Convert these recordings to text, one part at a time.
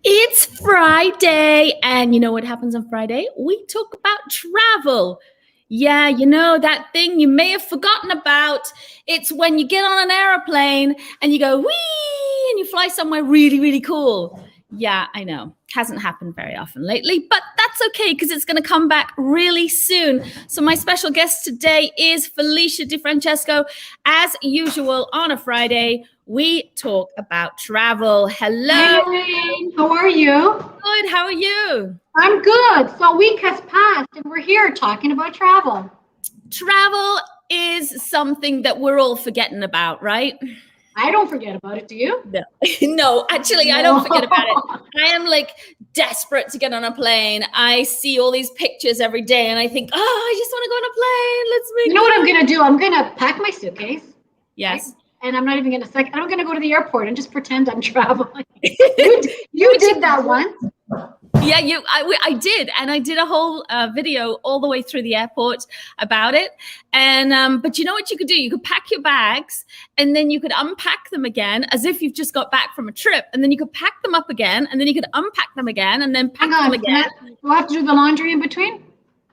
It's Friday, and you know what happens on Friday? We talk about travel. Yeah, you know, that thing you may have forgotten about. It's when you get on an airplane and you go, whee, and you fly somewhere really, really cool. Yeah, I know. Hasn't happened very often lately, but that's okay because it's going to come back really soon. So my special guest today is Felicia DiFrancesco. As usual on a Friday, we talk about travel. Hello. Hey, Elaine. How are you? Good. How are you? I'm good. So a week has passed and we're here talking about travel. Travel is something that we're all forgetting about, right? I don't forget about it. Do you? No, no, actually, I don't forget about it. I am like desperate to get on a plane. I see all these pictures every day and I think, oh, I just want to go on a plane. Let's make You know what I'm going to do? I'm going to pack my suitcase. Yes. Right? And I'm not even going to I'm going to go to the airport and just pretend I'm traveling. you did that once. Yeah, I did, and I did a whole video all the way through the airport about it. And but you know what you could do? You could pack your bags, and then you could unpack them again, as if you've just got back from a trip, and then you could pack them up again, and then you could unpack them again, and then pack them again. Do I have to do the laundry in between?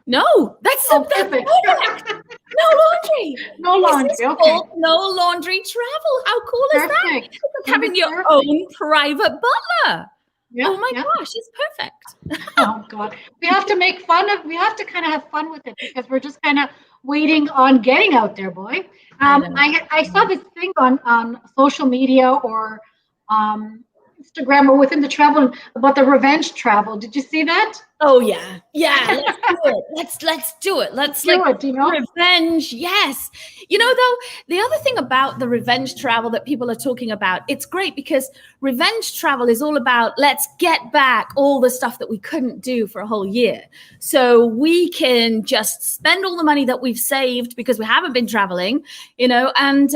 No, that's perfect. No laundry. No laundry. Okay. No laundry travel. How cool is that? It's like having your own private butler. Yeah, oh my gosh, it's perfect. Oh God. We have to kind of have fun with it because we're just kind of waiting on getting out there, boy. I saw this thing on social media or Instagram or within the travel about the revenge travel. Did you see that? Oh yeah. Let's do it. Let's do it. Let's do it. You know? Revenge. Yes. You know, though, the other thing about the revenge travel that people are talking about, it's great because revenge travel is all about let's get back all the stuff that we couldn't do for a whole year. So we can just spend all the money that we've saved because we haven't been traveling, you know, and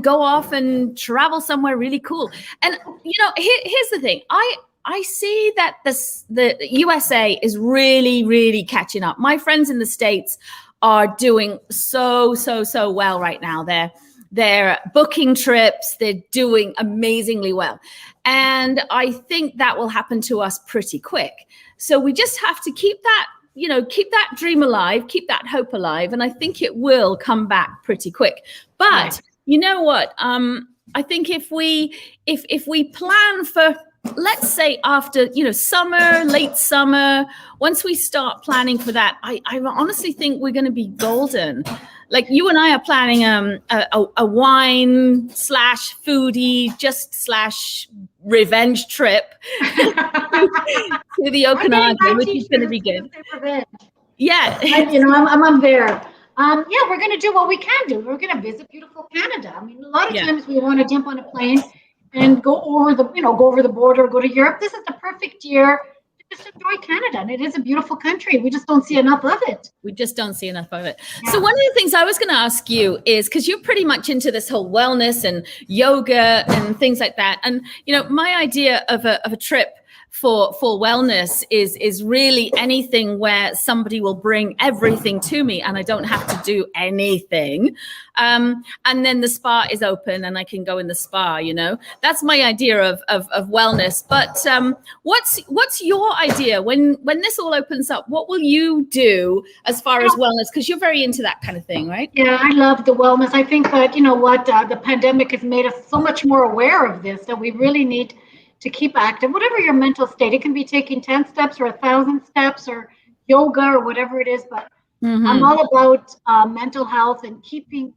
go off and travel somewhere really cool. And you know, here's the thing. I see that the USA is really, really catching up. My friends in the States are doing so well right now. They're booking trips. They're doing amazingly well. And I think that will happen to us pretty quick. So we just have to keep that dream alive, keep that hope alive. And I think it will come back pretty quick. But you know what? I think if we plan for, let's say after, summer, late summer, once we start planning for that, I honestly think we're going to be golden. Like you and I are planning a wine / foodie / revenge trip to the Okanagan, which is going to be good. Yeah. I'm there. We're going to do what we can do. We're going to visit beautiful Canada. I mean, a lot of times we want to jump on a plane and go over the border, go to Europe. This is the perfect year to just enjoy Canada. And it is a beautiful country. We just don't see enough of it. Yeah. So one of the things I was going to ask you is, because you're pretty much into this whole wellness and yoga and things like that. And, my idea of a trip for wellness is really anything where somebody will bring everything to me and I don't have to do anything. And then the spa is open and I can go in the spa, that's my idea of wellness. But what's your idea when this all opens up? What will you do as far as wellness? Because you're very into that kind of thing, right? Yeah, I love the wellness. I think that, the pandemic has made us so much more aware of this, that we really need to keep active, whatever your mental state. It can be taking 10 steps or 1,000 steps or yoga or whatever it is. But I'm all about mental health and keeping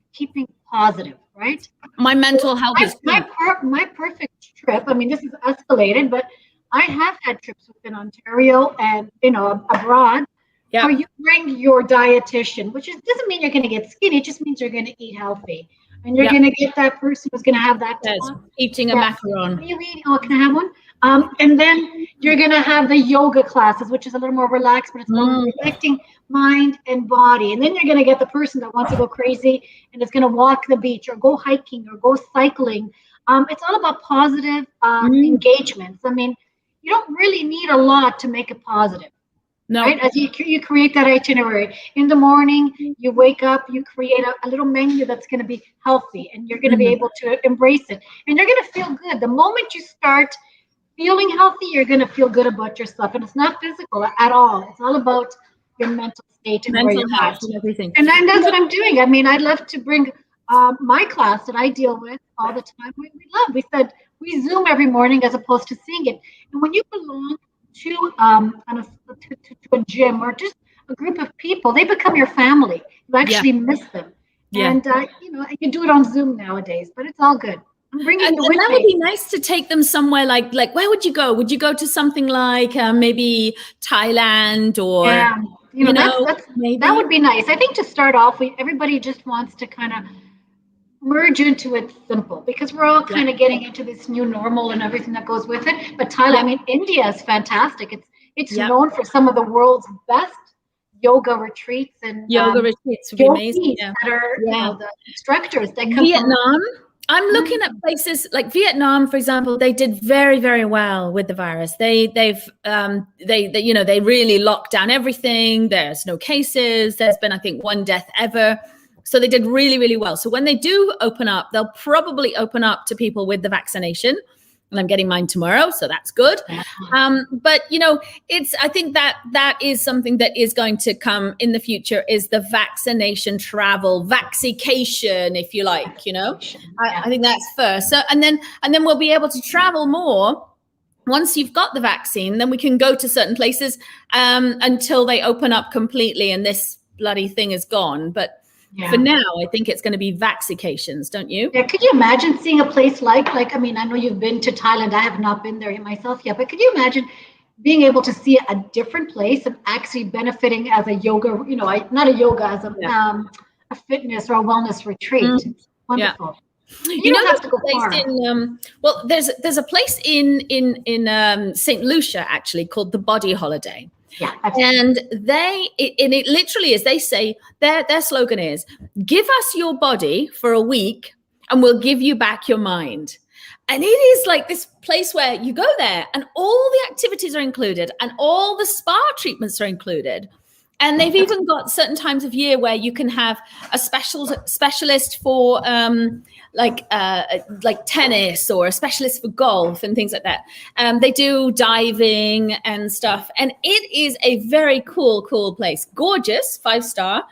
positive, right? My mental health is my perfect trip. I mean, this is escalated, but I have had trips within Ontario and, abroad. Yeah. Where you bring your dietitian, which doesn't mean you're going to get skinny. It just means you're going to eat healthy. And you're going to get that person who's going to have that. Eating a macaron. What are you eating? Oh, can I have one? And then you're going to have the yoga classes, which is a little more relaxed, but it's more reflecting mind and body. And then you're going to get the person that wants to go crazy and is going to walk the beach or go hiking or go cycling. It's all about positive engagements. I mean, you don't really need a lot to make it positive. No. Right? As you create that itinerary. In the morning, you wake up, you create a little menu that's going to be healthy, and you're going to be able to embrace it. And you're going to feel good. The moment you start feeling healthy, you're going to feel good about yourself. And it's not physical at all. It's all about your mental state and where Mental you're health at. and everything. And that's what I'm doing. I mean, I'd love to bring my class that I deal with all the time. We said we Zoom every morning as opposed to seeing it. And when you belong to a gym or just a group of people, they become your family. You actually miss them. Yeah. And you can do it on Zoom nowadays, but it's all good. I'm bringing you with that me. would be nice to take them somewhere like where would you go? Would you go to something like maybe Thailand or that would be nice. I think to start off, everybody just wants to kind of merge into it simple because we're all kind of getting into this new normal and everything that goes with it. But Thailand, I mean, India is fantastic. It's known for some of the world's best yoga retreats and retreats would be amazing. That are the instructors that come Vietnam. I'm looking at places like Vietnam, for example. They did very, very well with the virus. They really locked down everything. There's no cases. There's been, I think, 1 death ever. So they did really, really well. So when they do open up, they'll probably open up to people with the vaccination. And I'm getting mine tomorrow, so that's good. But I think that is something that is going to come in the future is the vaccination travel, vaxication, if you like. I think that's first. So and then we'll be able to travel more. Once you've got the vaccine, then we can go to certain places until they open up completely and this bloody thing is gone. But for now, I think it's going to be vaccinations, don't you? Yeah. Could you imagine seeing a place like I mean, I know you've been to Thailand. I have not been there myself yet, but could you imagine being able to see a different place and actually benefiting as a yoga, not a yoga, as a fitness or a wellness retreat? It's wonderful. You don't have to go far. There's a place in St. Lucia actually called the Body Holiday. Yeah, and it literally is. They say their slogan is, "Give us your body for a week, and we'll give you back your mind." And it is like this place where you go there, and all the activities are included, and all the spa treatments are included. And they've even got certain times of year where you can have a specialist for like tennis or a specialist for golf and things like that. They do diving and stuff. And it is a very cool place. Gorgeous, 5-star.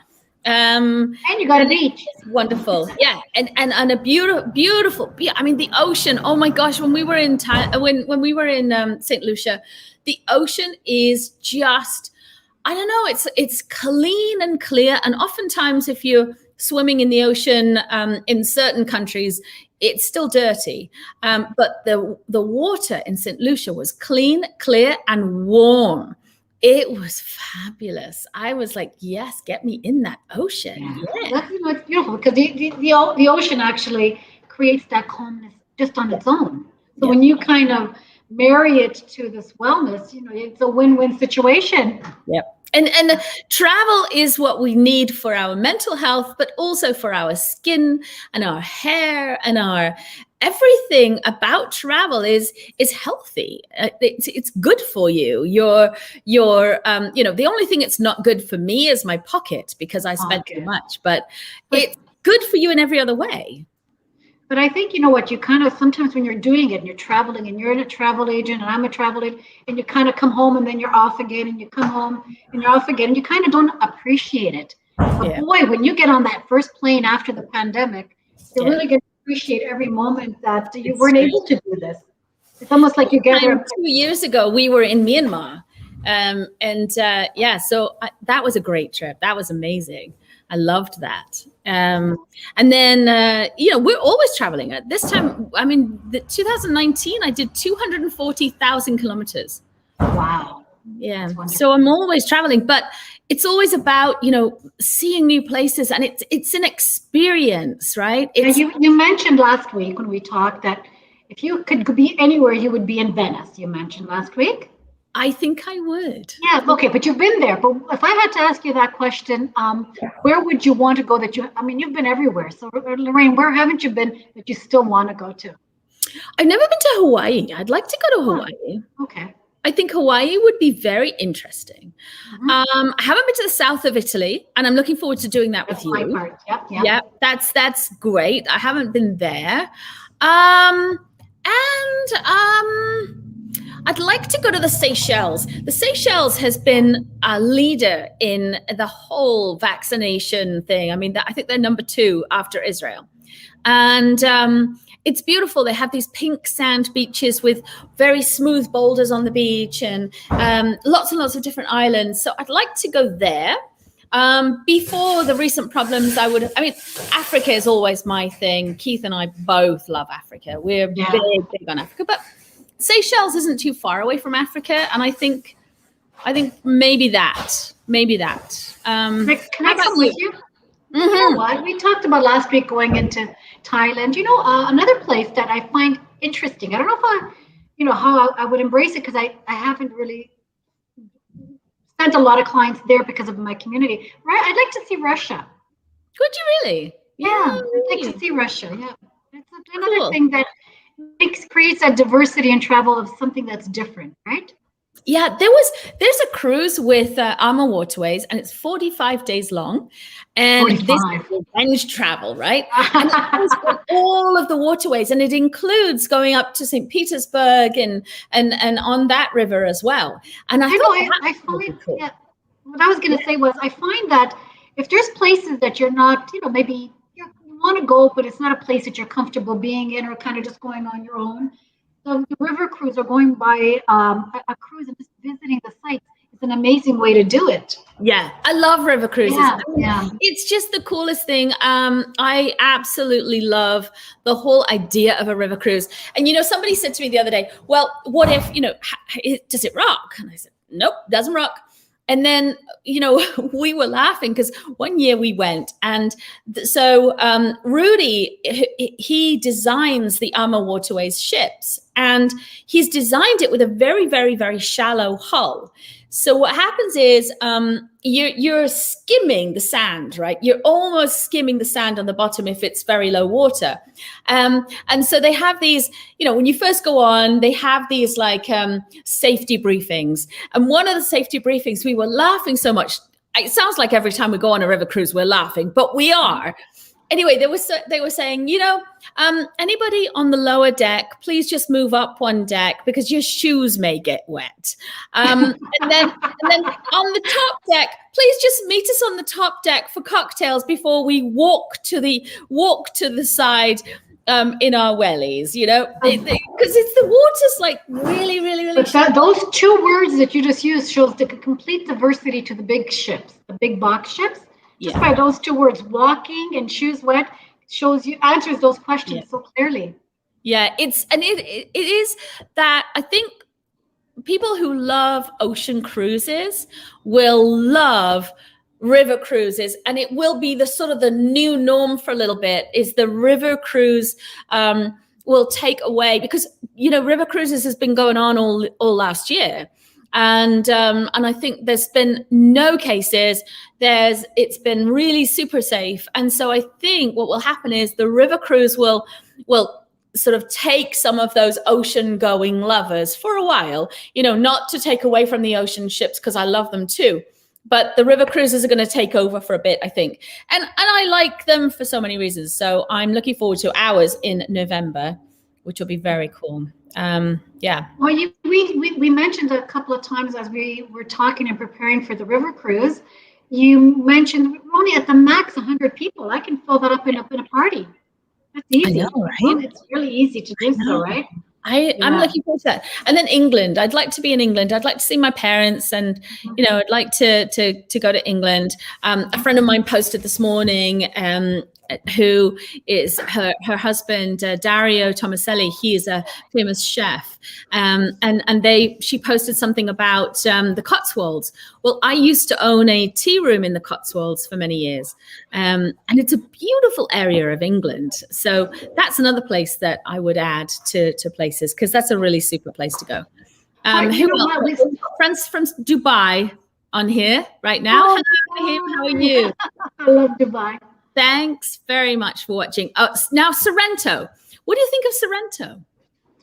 And you got a beach. Wonderful. Yeah. And a beautiful, I mean, the ocean. Oh my gosh. When we were in when we were in St. Lucia, the ocean is just, I don't know, it's clean and clear. And oftentimes if you're swimming in the ocean in certain countries, it's still dirty. But the water in St. Lucia was clean, clear, and warm. It was fabulous. I was like, yes, get me in that ocean. Yeah. That's it's beautiful because the ocean actually creates that calmness just on its own. So when you kind of marry it to this wellness, it's a win-win situation. Yep. And travel is what we need for our mental health, but also for our skin and our hair and our everything about travel is healthy. It's good for you. The only thing it's not good for me is my pocket because I spent too much, but it's good for you in every other way. But I think, what you kind of, sometimes when you're doing it and you're traveling and you're in a travel agent and I'm a travel agent and you kind of come home and then you're off again and you come home and you're off again and you kind of don't appreciate it. But boy, when you get on that first plane after the pandemic, you really get to appreciate every moment that you weren't able to do this. It's almost like you get there. 2 years ago, we were in Myanmar. So that was a great trip. That was amazing. I loved that. And then, we're always traveling. At this time, I mean, 2019, I did 240,000 kilometers. Wow. Yeah. So I'm always traveling, but it's always about, seeing new places, and it's an experience, right? You mentioned last week when we talked that if you could be anywhere, you would be in Venice. You mentioned last week. I think I would. Yeah, okay, but you've been there. But if I had to ask you that question, where would you want to go you've been everywhere. So Lorraine, where haven't you been that you still want to go to? I've never been to Hawaii. I'd like to go to Hawaii. Okay. I think Hawaii would be very interesting. I haven't been to the south of Italy, and I'm looking forward to doing that with you. My part. Yep. Yeah, that's great. I haven't been there. I'd like to go to the Seychelles. The Seychelles has been a leader in the whole vaccination thing. I mean, I think they're number 2 after Israel. And it's beautiful. They have these pink sand beaches with very smooth boulders on the beach and lots and lots of different islands. So I'd like to go there. Before the recent problems, Africa is always my thing. Keith and I both love Africa. We're big on Africa, but Seychelles isn't too far away from Africa. And I think maybe that. Can I come with you? You know what? We talked about last week going into Thailand. Another place that I find interesting. I don't know if how I would embrace it, because I haven't really sent a lot of clients there because of my community. Right? I'd like to see Russia. Would you really? Yeah, I'd like to see Russia. Yeah, it's another thing that creates a diversity in travel of something that's different, right? Yeah, there's a cruise with Armour Waterways, and it's 45 days long, and 45. This is revenge travel, right? And it goes all of the waterways, and it includes going up to St. Petersburg and on that river as well. And I find cool. What I was going to say was, I find that if there's places that you're not, maybe you want to go, but it's not a place that you're comfortable being in, or kind of just going on your own. The river cruise, or going by a cruise and just visiting the sites, is an amazing way to do it. Yeah, I love river cruises. Yeah. It's just the coolest thing. I absolutely love the whole idea of a river cruise. And somebody said to me the other day, well, what if, does it rock? And I said, nope, doesn't rock. And then, we were laughing because one year we went, and so Rudy, he designs the Armour Waterways ships, and he's designed it with a very, very, very shallow hull. So what happens is you're skimming the sand, right? You're almost skimming the sand on the bottom if it's very low water. And so they have these, when you first go on, they have these safety briefings. And one of the safety briefings, we were laughing so much. It sounds like every time we go on a river cruise, we're laughing, but we are. Anyway, they were saying, anybody on the lower deck, please just move up one deck because your shoes may get wet. And then on the top deck, please just meet us on the top deck for cocktails before we walk to the side in our wellies, because it's the water's really, really, really. But those 2 words that you just used shows the complete diversity to the big ships, the big box ships. Just by those 2 words, walking and shoes wet, answers those questions so clearly. Yeah, it is that I think people who love ocean cruises will love river cruises, and it will be the new norm for a little bit. Is the river cruise will take away, because river cruises has been going on all last year. And I think there's been no cases. It's been really super safe. And so I think what will happen is the river cruise will sort of take some of those ocean going lovers for a while, not to take away from the ocean ships, because I love them too. But the river cruises are going to take over for a bit, I think. And I like them for so many reasons. So I'm looking forward to ours in November, which will be very cool. Well, we mentioned a couple of times as we were talking and preparing for the river cruise, you mentioned we're only at the max 100 people. I can fill that up in a party. That's easy. I know, right? It's really easy to do so, right? I'm looking forward to that. And then England. I'd like to be in England. I'd like to see my parents, and I'd like to go to England. A friend of mine posted this morning, who is her husband, Dario Tomaselli. He is a famous chef, and she posted something about the Cotswolds. Well, I used to own a tea room in the Cotswolds for many years, and it's a beautiful area of England. So that's another place that I would add to places, because that's a really super place to go. Friends from Dubai on here right now. Oh, hello, Rahim, how are you? I love Dubai. Thanks very much for watching. Now, Sorrento. What do you think of Sorrento?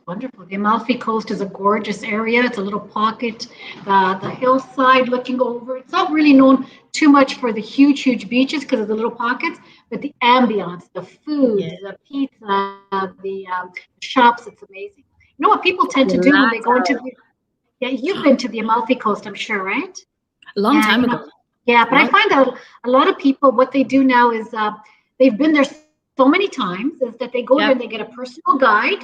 wonderful. The Amalfi Coast is a gorgeous area. It's a little pocket, the hillside looking over. It's not really known too much for the huge beaches because of the little pockets, but the ambience, the food, the pizza, the shops, it's amazing. You know what people tend to do when they go into you've been to the Amalfi Coast, I'm sure, right? A long time ago. Yeah, but I find that a lot of people, what they do now is they've been there so many times, is that they go there and they get a personal guide.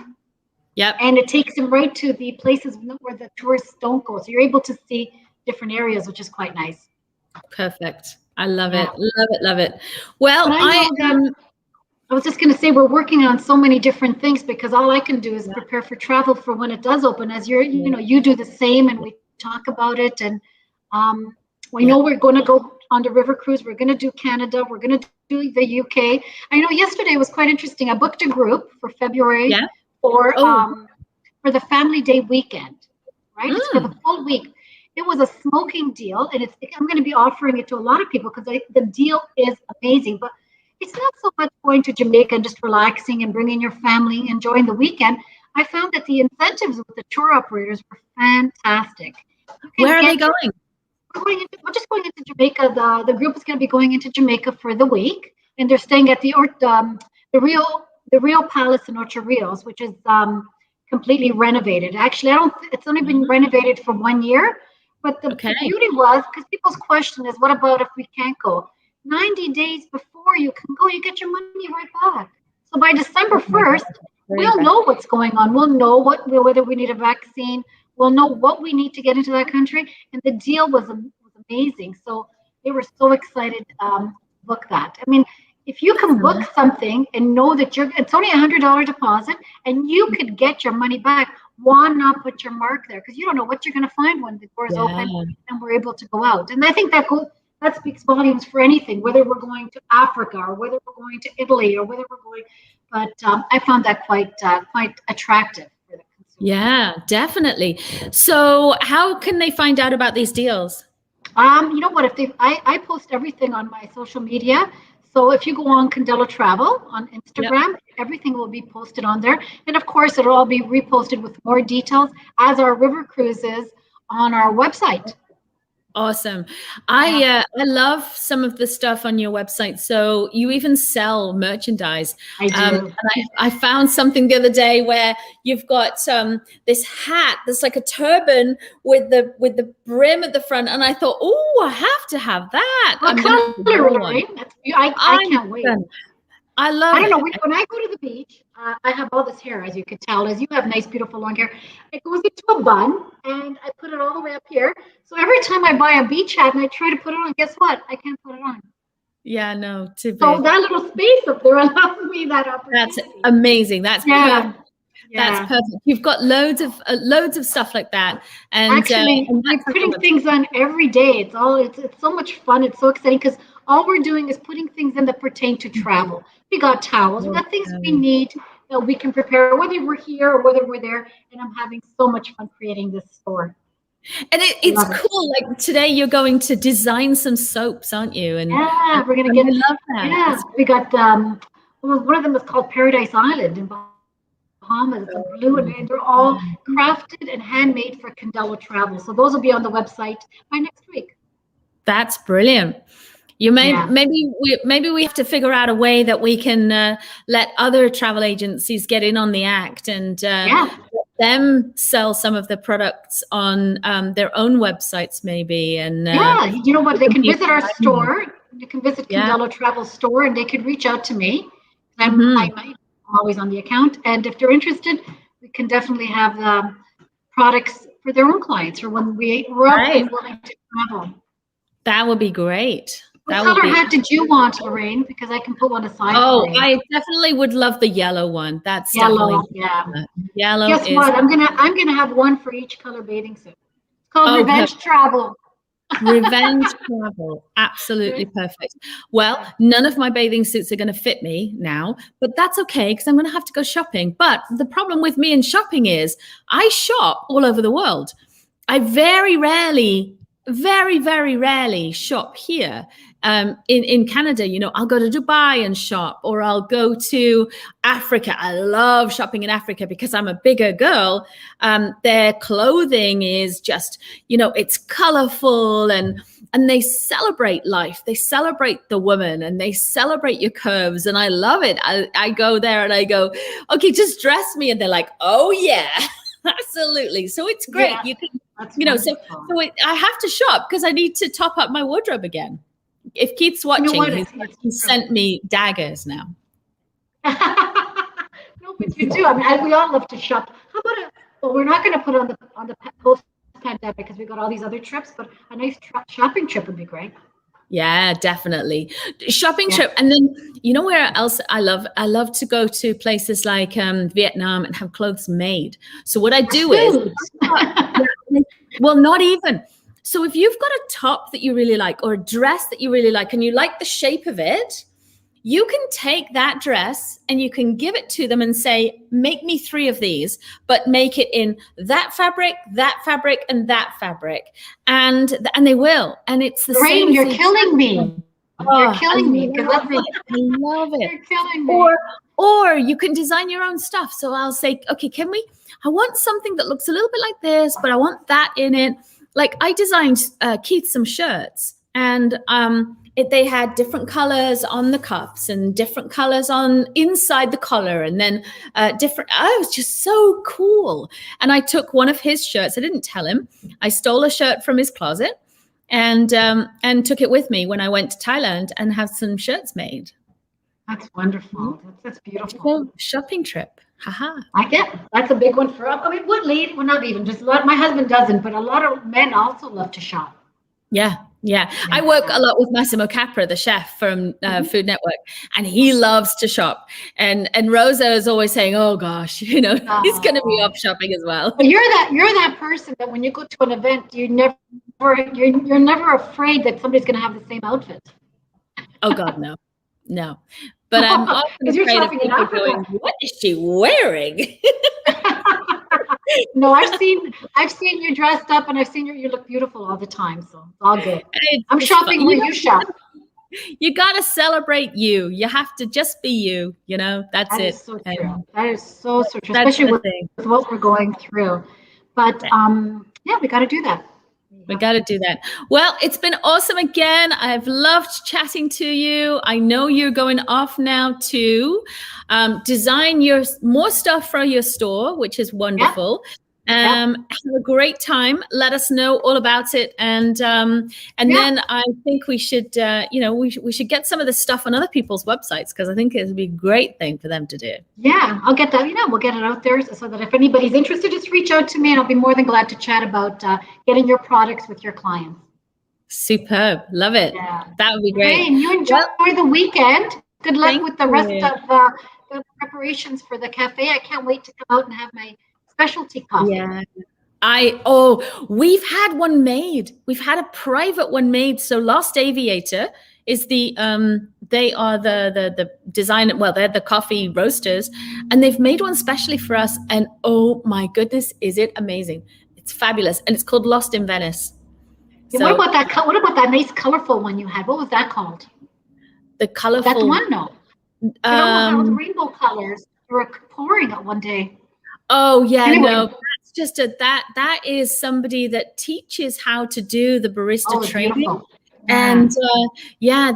Yep. And it takes them right to the places where the tourists don't go. So you're able to see different areas, which is quite nice. Perfect. I love it. Love it. Love it. Well, I was just going to say, we're working on so many different things because all I can do is prepare for travel for when it does open. As you do the same, and we talk about it. And we know we're going to go on the river cruise. We're going to do Canada. We're going to do the UK. I know yesterday was quite interesting. I booked a group for February for the family day weekend, right? It's for the full week. It was a smoking deal, and I'm going to be offering it to a lot of people because the deal is amazing. But it's not so much going to Jamaica and just relaxing and bringing your family, enjoying the weekend. I found that the incentives with the tour operators were fantastic. Where are they going? We're just going into Jamaica. The group is going to be going into Jamaica for the week, and they're staying at the Rio Palace in Ocho Rios, which is completely renovated. Actually, it's only been renovated for 1 year, but the beauty was, because people's question is, what about if we can't go? 90 days before you can go, you get your money right back. So by December 1st, we'll know what's going on. We'll know whether we need a vaccine. We'll know what we need to get into that country. And the deal was amazing. So they were so excited to book that. I mean, if you can book something and know that it's only $100 deposit and you could get your money back, why not put your mark there? Because you don't know what you're going to find when the doors open and we're able to go out. And I think that speaks volumes for anything, whether we're going to Africa or whether we're going to Italy or whether we're going. But I found that quite attractive for the consumer. Yeah, definitely. So how can they find out about these deals? You know what? I post everything on my social media. So if you go on Condello Travel on Instagram, everything will be posted on there. And of course, it'll all be reposted with more details as our river cruises on our website. Awesome. I love some of the stuff on your website. So you even sell merchandise. I do. And I found something the other day where you've got this hat that's like a turban with the brim at the front, and I thought, oh, I have to have that. What color, right? I can't wait. I love it. I don't know. When I go to the beach, I have all this hair, as you could tell, as you have nice, beautiful long hair. It goes into a bun, and I put it all the way up here. So every time I buy a beach hat and I try to put it on, guess what? I can't put it on. Yeah, no, too big. So that little space up there allows me that opportunity. That's amazing. That's perfect. That's perfect. You've got loads of stuff like that. And actually, I'm putting things on every day. It's so much fun. It's so exciting because all we're doing is putting things in that pertain to travel. We got towels. We got things we need that we can prepare, whether we're here or whether we're there. And I'm having so much fun creating this store. And it's cool. Like today, you're going to design some soaps, aren't you? And we're gonna get. I love that. Yeah, we got. One of them is called Paradise Island in Bahamas. It's blue, and they're all crafted and handmade for Condello Travel. So those will be on the website by next week. That's brilliant. Maybe we have to figure out a way that we can let other travel agencies get in on the act and let them sell some of the products on their own websites, maybe. And you know what? They can visit our store. They can visit Condello Travel store, and they could reach out to me. I'm always on the account, and if they're interested, we can definitely have products for their own clients, or when we're willing to travel. That would be great. What color hat did you want, Lorraine? Because I can put one aside. Oh, I definitely would love the yellow one. That's yellow. Yellow. Guess what? I'm gonna have one for each color bathing suit. It's called Revenge Travel. Revenge Travel. Absolutely perfect. Well, none of my bathing suits are going to fit me now, but that's okay because I'm going to have to go shopping. But the problem with me and shopping is I shop all over the world. I very rarely shop here in Canada, I'll go to Dubai and shop, or I'll go to Africa. I love shopping in Africa because I'm a bigger girl. Their clothing is just, it's colorful, and they celebrate life. They celebrate the woman, and they celebrate your curves. And I love it. I go there and I go, okay, just dress me. And they're like, oh yeah, absolutely. So it's great. Yeah, you can, I have to shop because I need to top up my wardrobe again. If Keith's watching, he sent me daggers now. No, but you do. I mean, we all love to shop. How about well, we're not going to put on the post-pandemic because we got all these other trips, but a nice shopping trip would be great. Yeah, definitely. Shopping trip. And then, where else I love to go to places like Vietnam and have clothes made. So what I do is, well, not even. So if you've got a top that you really like, or a dress that you really like, and you like the shape of it, you can take that dress and you can give it to them and say, make me 3 of these, but make it in that fabric, and that fabric. And they will. And it's the same. You're killing me. You're killing me. I love it. You're killing me. Or you can design your own stuff. So I'll say, okay, I want something that looks a little bit like this, but I want that in it. Like I designed Keith some shirts, and they had different colors on the cuffs and different colors on inside the collar, and then different. Oh, it was just so cool. And I took one of his shirts. I didn't tell him. I stole a shirt from his closet, and took it with me when I went to Thailand and had some shirts made. That's wonderful. That's beautiful. Shopping trip. Haha. I get that's a big one for us. I mean, well, not even just a lot. My husband doesn't, but a lot of men also love to shop. Yeah. I work a lot with Massimo Capra, the chef from Food Network, and he loves to shop. And Rosa is always saying, "Oh gosh, he's going to be off shopping as well." But you're that person that when you go to an event, you're never afraid that somebody's going to have the same outfit. Oh God, no. But I'm often afraid of people going, "What is she wearing?" No, I've seen you dressed up, and I've seen you look beautiful all the time. So it's all good. I'm shopping where you shop. You got to celebrate you. You have to just be you. That's it. So true. That is so true, especially with what we're going through. But we got to do that. We got to do that. Well, it's been awesome again. I've loved chatting to you. I know you're going off now to design more stuff for your store, which is wonderful. Have a great time. Let us know all about it, and then I think we should, we should get some of this stuff on other people's websites, because I think it would be a great thing for them to do. Yeah, I'll get that. We'll get it out there so that if anybody's interested, just reach out to me, and I'll be more than glad to chat about getting your products with your clients. Superb, love it. Yeah. That would be great. Hey, and you enjoy the weekend. Good luck with the rest of the preparations for the cafe. I can't wait to come out and have my specialty coffee. Yeah. We've had one made. We've had a private one made. So Lost Aviator is they are the design. Well, they're the coffee roasters, and they've made one specially for us. And oh my goodness, is it amazing? It's fabulous, and it's called Lost in Venice. Yeah, what about that? What about that nice colorful one you had? What was that called? The colorful. That one, no. I don't know how the rainbow colors. You were pouring it one day. Oh yeah, anyway. No, that's just that is somebody that teaches how to do the barista training. Beautiful. And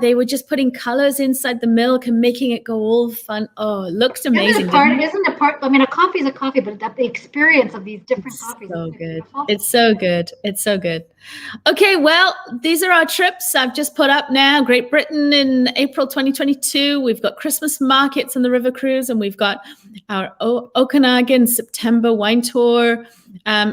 they were just putting colors inside the milk and making it go all fun. Oh, it looks amazing. Isn't it part? I mean, a coffee is a coffee, but the experience of these different coffees. So good. It's so good. It's so good. Okay, well, these are our trips I've just put up now. Great Britain in April 2022. We've got Christmas markets on the River Cruise, and we've got our Okanagan September wine tour,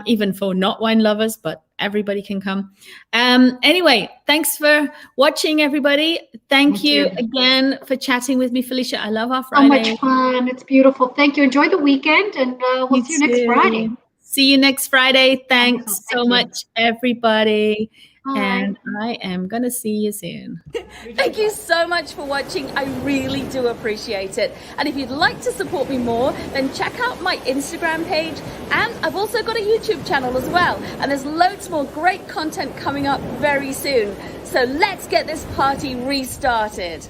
even for not wine lovers, but everybody can come. Anyway, thanks for watching, everybody. Thank you again for chatting with me, Felicia. I love our Friday. So much fun. It's beautiful. Thank you. Enjoy the weekend, and we'll see you next Friday. See you next Friday. Thanks so much, everybody. And I am going to see you soon. Thank you so much for watching. I really do appreciate it. And if you'd like to support me more, then check out my Instagram page. And I've also got a YouTube channel as well. And there's loads more great content coming up very soon. So let's get this party restarted.